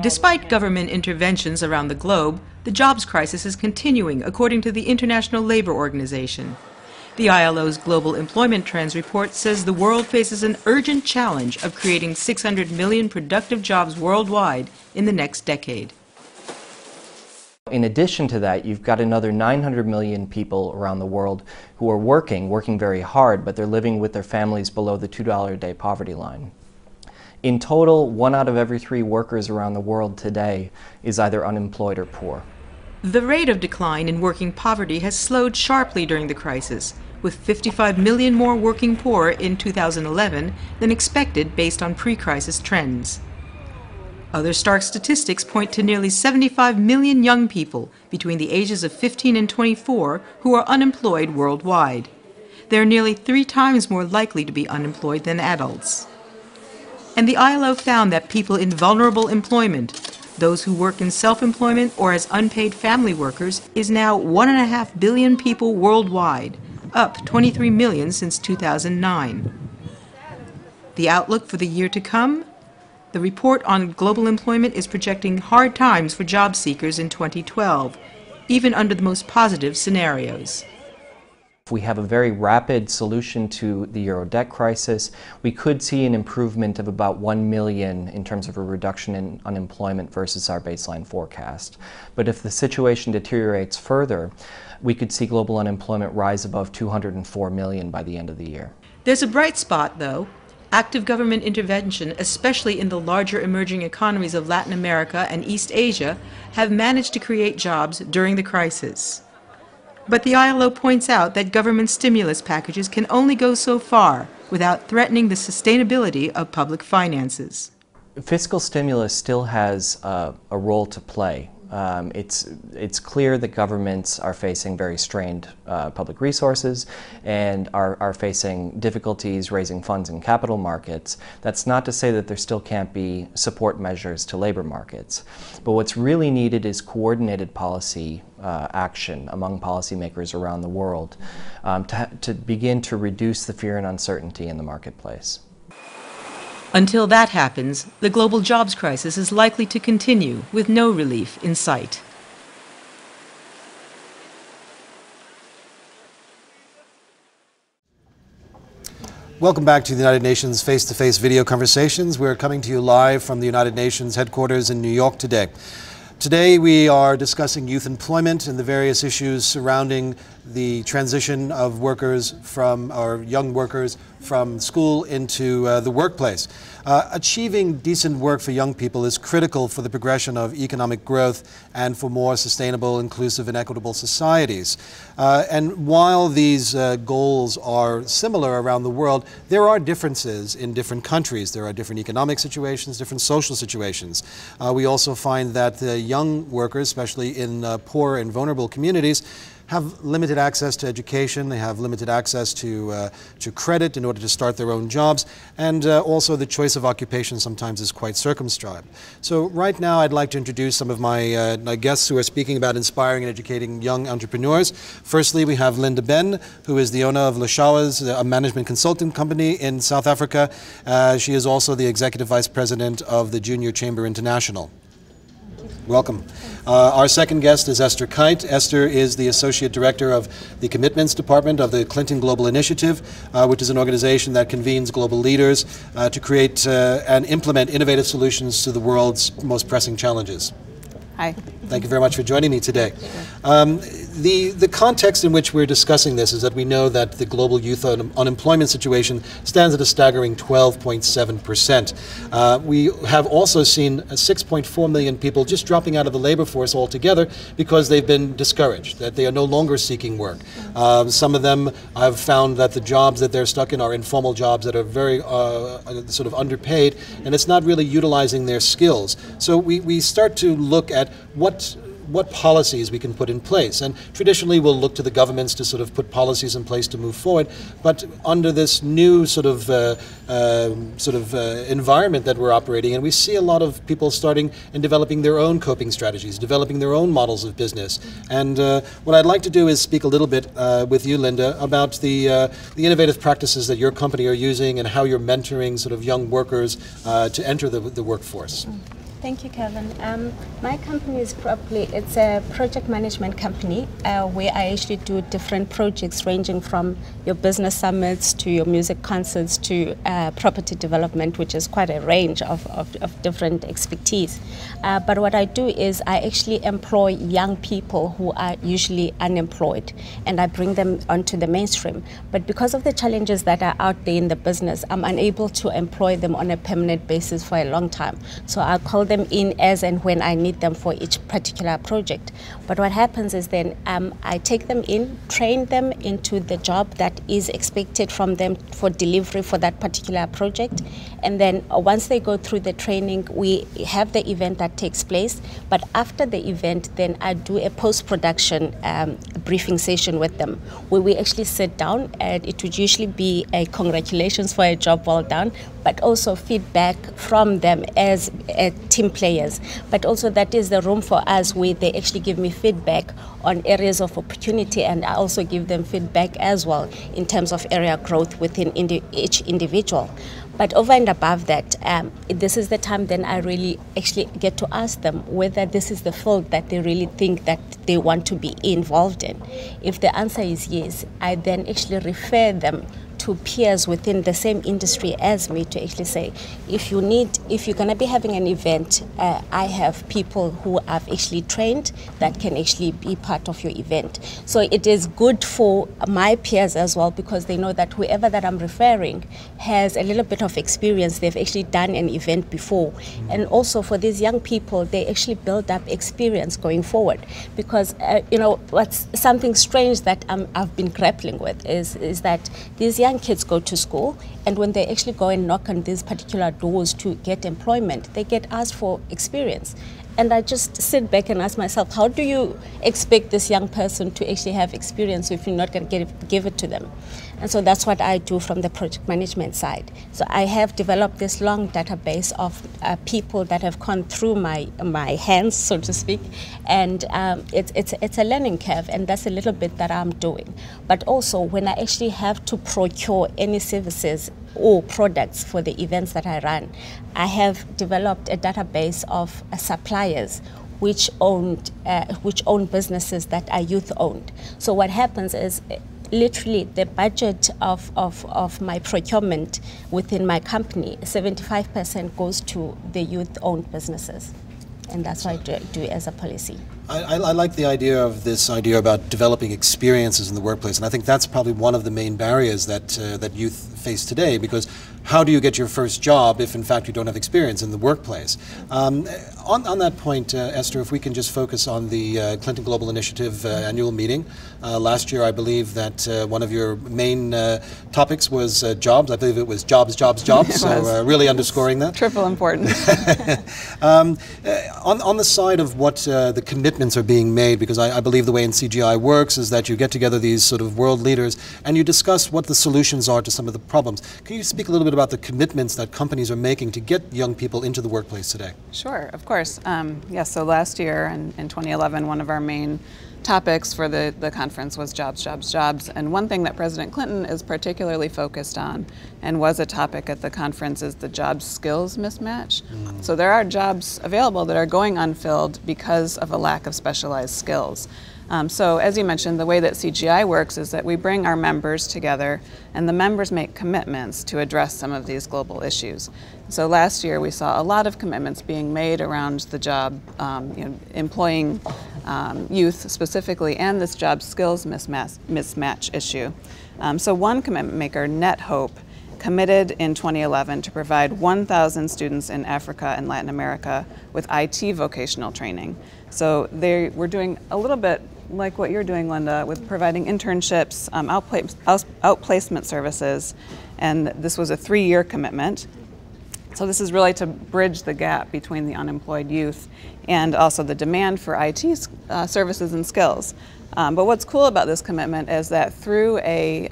Despite government interventions around the globe, the jobs crisis is continuing, according to the International Labour Organization. The ILO's Global Employment Trends report says the world faces an urgent challenge of creating 600 million productive jobs worldwide in the next decade. In addition to that, you've got another 900 million people around the world who are working very hard, but they're living with their families below the $2 a day poverty line. In total, 1 out of every 3 workers around the world today is either unemployed or poor. The rate of decline in working poverty has slowed sharply during the crisis, with 55 million more working poor in 2011 than expected based on pre-crisis trends. Other stark statistics point to nearly 75 million young people between the ages of 15 and 24 who are unemployed worldwide. They are nearly 3 times more likely to be unemployed than adults. And the ILO found that people in vulnerable employment, those who work in self-employment or as unpaid family workers, is now 1.5 billion people worldwide, up 23 million since 2009. The outlook for the year to come? The report on global employment is projecting hard times for job seekers in 2012, even under the most positive scenarios. If we have a very rapid solution to the euro debt crisis, we could see an improvement of about 1 million in terms of a reduction in unemployment versus our baseline forecast. But if the situation deteriorates further, we could see global unemployment rise above 204 million by the end of the year. There's a bright spot, though. Active government intervention, especially in the larger emerging economies of Latin America and East Asia, have managed to create jobs during the crisis. But the ILO points out that government stimulus packages can only go so far without threatening the sustainability of public finances. Fiscal stimulus still has a role to play. It's clear that governments are facing very strained public resources and are facing difficulties raising funds in capital markets. That's not to say that there still can't be support measures to labor markets. But what's really needed is coordinated policy action among policymakers around the world to begin to reduce the fear and uncertainty in the marketplace. Until that happens, the global jobs crisis is likely to continue with no relief in sight. Welcome back to the United Nations Face-to-Face video conversations. We're coming to you live from the United Nations headquarters in New York today. Today we are discussing youth employment and the various issues surrounding the transition of workers or young workers from school into the workplace. Achieving decent work for young people is critical for the progression of economic growth and for more sustainable, inclusive and equitable societies. And while these goals are similar around the world, there are differences in different countries. There are different economic situations, different social situations. We also find that the young workers, especially in poor and vulnerable communities, have limited access to education, they have limited access to credit in order to start their own jobs, and also the choice of occupation sometimes is quite circumscribed. So right now I'd like to introduce some of my guests who are speaking about inspiring and educating young entrepreneurs. Firstly, we have Linda Ben, who is the owner of Leshaua's, a management consulting company in South Africa. She is also the Executive Vice President of the Junior Chamber International. Welcome. Our second guest is Esther Kyte. Esther is the Associate Director of the Commitments Department of the Clinton Global Initiative, which is an organization that convenes global leaders to create and implement innovative solutions to the world's most pressing challenges. Hi. Thank you very much for joining me today. The context in which we're discussing this is that we know that the global youth unemployment situation stands at a staggering 12.7%. We have also seen 6.4 million people just dropping out of the labor force altogether because they've been discouraged, that they are no longer seeking work. Some of them have found that the jobs that they're stuck in are informal jobs that are very sort of underpaid, and it's not really utilizing their skills. So we start to look at what policies we can put in place. And traditionally we'll look to the governments to sort of put policies in place to move forward. But under this new sort of environment that we're operating in, we see a lot of people starting and developing their own coping strategies, developing their own models of business. And what I'd like to do is speak a little bit with you, Linda, about the innovative practices that your company are using and how you're mentoring sort of young workers to enter the workforce. Thank you, Kevin. My company is it's a project management company where I actually do different projects ranging from your business summits to your music concerts to property development, which is quite a range of different expertise. But what I do is I actually employ young people who are usually unemployed, and I bring them onto the mainstream. But because of the challenges that are out there in the business, I'm unable to employ them on a permanent basis for a long time. So I call them in as and when I need them for each particular project. But what happens is then I take them in, train them into the job that is expected from them for delivery for that particular project. And then once they go through the training, we have the event that takes place. But after the event, then I do a post-production briefing session with them, where we actually sit down, and it would usually be a congratulations for a job well done, but also feedback from them as team players. But also that is the room for us where they actually give me feedback on areas of opportunity, and I also give them feedback as well in terms of area growth within each individual. But over and above that, this is the time then I really actually get to ask them whether this is the field that they really think that they want to be involved in. If the answer is yes, I then actually refer them to peers within the same industry as me to actually say, if you're going to be having an event, I have people who I've actually trained that can actually be part of your event. So it is good for my peers as well, because they know that whoever that I'm referring has a little bit of experience. They've actually done an event before. And also for these young people, they actually build up experience going forward. Because, what's something strange that I've been grappling with is that these young kids go to school, and when they actually go and knock on these particular doors to get employment, they get asked for experience. And I just sit back and ask myself, how do you expect this young person to actually have experience if you're not going to give it to them? And so that's what I do from the project management side. So I have developed this long database of people that have gone through my hands, so to speak, and it's a learning curve, and that's a little bit that I'm doing. But also when I actually have to procure any services or products for the events that I run, I have developed a database of suppliers which own businesses that are youth owned. So what happens is, literally the budget of my procurement within my company, 75% goes to the youth-owned businesses. And that's what I do as a policy. I like the idea of this idea about developing experiences in the workplace, and I think that's probably one of the main barriers that youth face today, because how do you get your first job if in fact you don't have experience in the workplace? On that point, Esther, if we can just focus on the Clinton Global Initiative annual meeting. Last year I believe that one of your main topics was jobs. I believe it was jobs, jobs, jobs, so really underscoring that. Triple important. On the side of what the commitments are being made, because I believe the way in CGI works is that you get together these sort of world leaders and you discuss what the solutions are to some of the problems. Can you speak a little bit about the commitments that companies are making to get young people into the workplace today? Sure, of course. Yes, so last year in 2011, one of our main topics for the conference was jobs, jobs, jobs. And one thing that President Clinton is particularly focused on, and was a topic at the conference, is the job skills mismatch. So there are jobs available that are going unfilled because of a lack of specialized skills. So as you mentioned, the way that CGI works is that we bring our members together, and the members make commitments to address some of these global issues. So last year we saw a lot of commitments being made around the job, employing youth specifically, and this job skills mismatch issue. So one commitment maker, Net Hope, committed in 2011 to provide 1,000 students in Africa and Latin America with IT vocational training. So they were doing a little bit like what you're doing, Linda, with providing internships, outplacement services, and this was a 3-year commitment. So this is really to bridge the gap between the unemployed youth and also the demand for IT services and skills. But what's cool about this commitment is that through a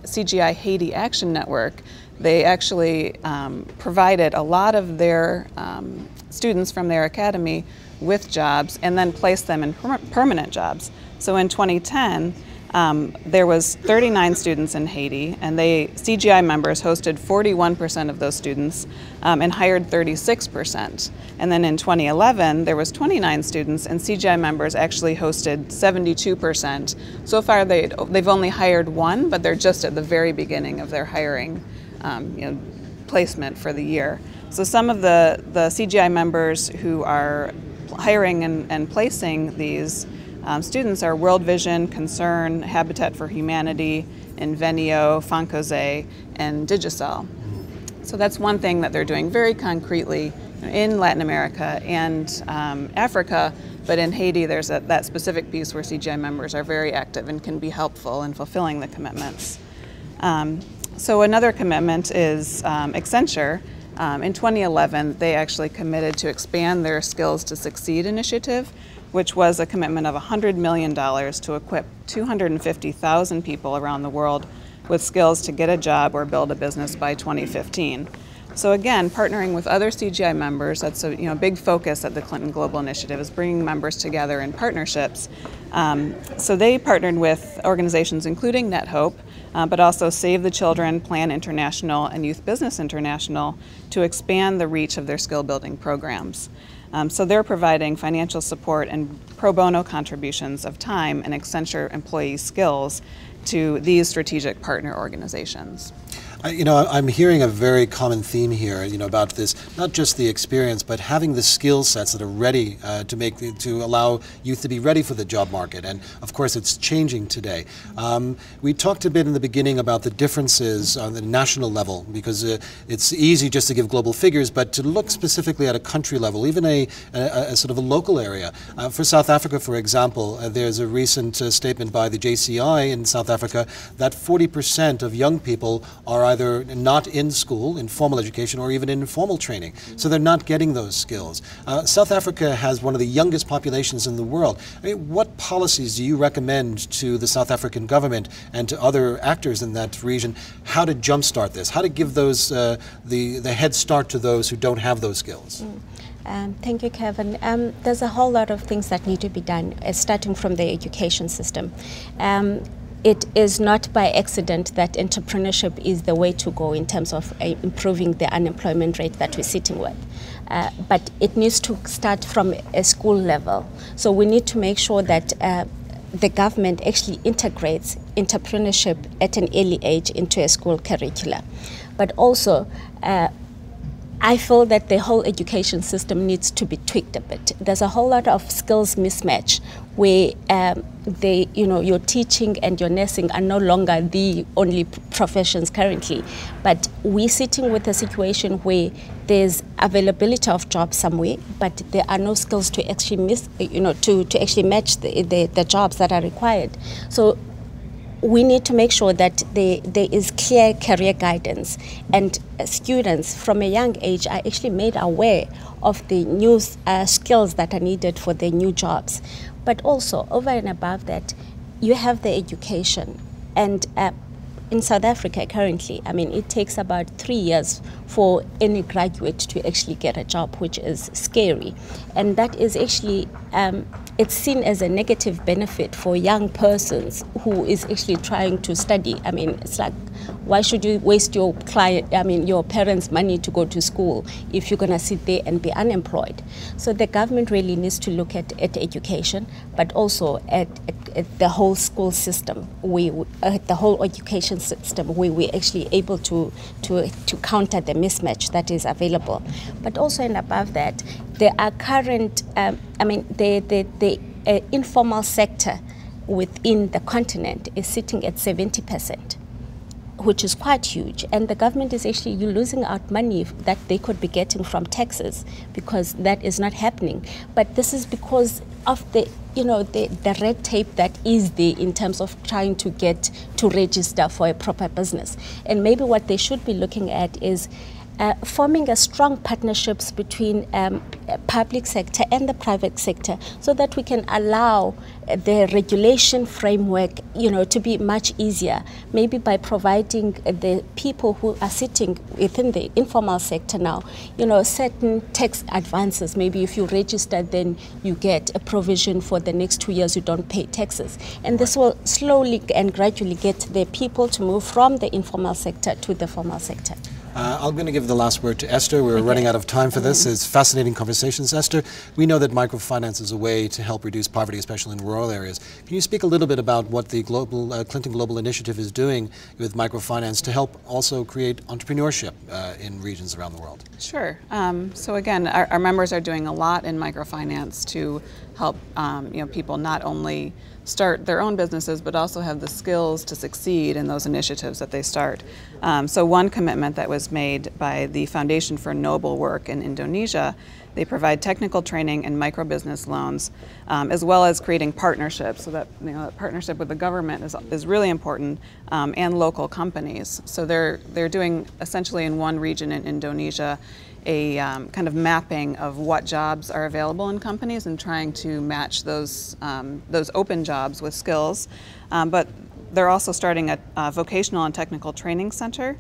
CGI Haiti Action Network, they actually provided a lot of their students from their academy with jobs and then placed them in permanent jobs. So in 2010, There was 39 students in Haiti, and CGI members hosted 41% of those students and hired 36%. And then in 2011, there was 29 students, and CGI members actually hosted 72%. So far, they've only hired one, but they're just at the very beginning of their hiring placement for the year. So some of the CGI members who are hiring and placing these students are World Vision, Concern, Habitat for Humanity, Invenio, Foncose, and Digicel. So that's one thing that they're doing very concretely in Latin America and Africa, but in Haiti there's that specific piece where CGI members are very active and can be helpful in fulfilling the commitments. So another commitment is Accenture. In 2011, they actually committed to expand their Skills to Succeed initiative, which was a commitment of $100 million to equip 250,000 people around the world with skills to get a job or build a business by 2015. So again, partnering with other CGI members, that's a big focus at the Clinton Global Initiative, is bringing members together in partnerships. So they partnered with organizations including NetHope, but also Save the Children, Plan International, and Youth Business International to expand the reach of their skill building programs. So they're providing financial support and pro bono contributions of time and Accenture employee skills to these strategic partner organizations. I'm hearing a very common theme here, about this, not just the experience, but having the skill sets that are ready to allow youth to be ready for the job market. And of course, it's changing today. We talked a bit in the beginning about the differences on the national level, because it's easy just to give global figures, but to look specifically at a country level, even a sort of a local area. For South Africa, for example, there's a recent statement by the JCI in South Africa that 40% of young people are either not in school, in formal education, or even in formal training. So they're not getting those skills. South Africa has one of the youngest populations in the world. What policies do you recommend to the South African government and to other actors in that region, how to jumpstart this, how to give those the head start to those who don't have those skills? Thank you, Kevin. There's a whole lot of things that need to be done, starting from the education system. It is not by accident that entrepreneurship is the way to go in terms of improving the unemployment rate that we're sitting with. But it needs to start from a school level. So we need to make sure that the government actually integrates entrepreneurship at an early age into a school curricula. But also, I feel that the whole education system needs to be tweaked a bit. There's a whole lot of skills mismatch where your teaching and your nursing are no longer the only professions currently. But we're sitting with a situation where there's availability of jobs somewhere, but there are no skills to actually to actually match the jobs that are required. So we need to make sure that there is clear career guidance, and students from a young age are actually made aware of the new skills that are needed for their new jobs. But also, over and above that, you have the education. And in South Africa currently, it takes about 3 years for any graduate to actually get a job, which is scary. And that is actually, it's seen as a negative benefit for young persons who is actually trying to study. It's like, why should you waste your your parents' money to go to school if you're going to sit there and be unemployed? So the government really needs to look at education, but also at the whole school system, the whole education system, where we're actually able to counter the mismatch that is available. But also and above that, there are current, the informal sector within the continent is sitting at 70%, which is quite huge. And the government is actually losing out money that they could be getting from taxes, because that is not happening. But this is because of the red tape that is there in terms of trying to get to register for a proper business. And maybe what they should be looking at is forming a strong partnerships between public sector and the private sector, so that we can allow the regulation framework, to be much easier, maybe by providing the people who are sitting within the informal sector now, certain tax advances. Maybe if you register, then you get a provision for the next 2 years you don't pay taxes. And this will slowly and gradually get the people to move from the informal sector to the formal sector. I'm going to give the last word to Esther. We're running out of time for this. It's fascinating conversations. Esther, we know that microfinance is a way to help reduce poverty, especially in rural areas. Can you speak a little bit about what the Clinton Global Initiative is doing with microfinance to help also create entrepreneurship in regions around the world? Sure. So again, our members are doing a lot in microfinance to help people not only start their own businesses, but also have the skills to succeed in those initiatives that they start. So one commitment that was made by the Foundation for Noble Work in Indonesia, they provide technical training and micro-business loans, as well as creating partnerships. So that that partnership with the government is really important, and local companies. So they're doing essentially in one region in Indonesia a kind of mapping of what jobs are available in companies and trying to match those open jobs with skills. But they're also starting a vocational and technical training center,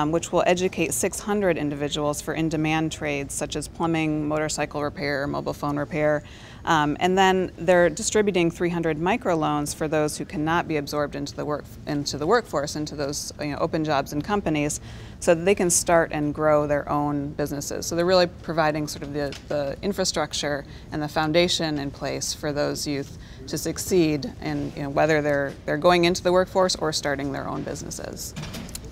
which will educate 600 individuals for in-demand trades such as plumbing, motorcycle repair, mobile phone repair. And then they're distributing 300 microloans for those who cannot be absorbed into the workforce, into those open jobs in companies, so that they can start and grow their own businesses. So they're really providing sort of the infrastructure and the foundation in place for those youth to succeed in whether they're going into the workforce or starting their own businesses.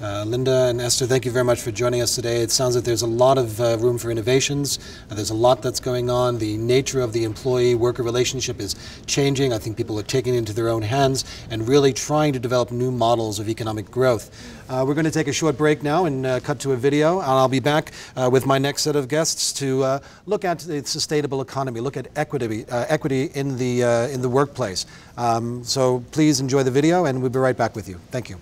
Linda and Esther, thank you very much for joining us today. It sounds like there's a lot of room for innovations. There's a lot that's going on. The nature of the employee-worker relationship is changing. I think people are taking it into their own hands and really trying to develop new models of economic growth. We're going to take a short break now and cut to a video, and I'll be back with my next set of guests to look at the sustainable economy, look at equity in the workplace. So please enjoy the video, and we'll be right back with you. Thank you.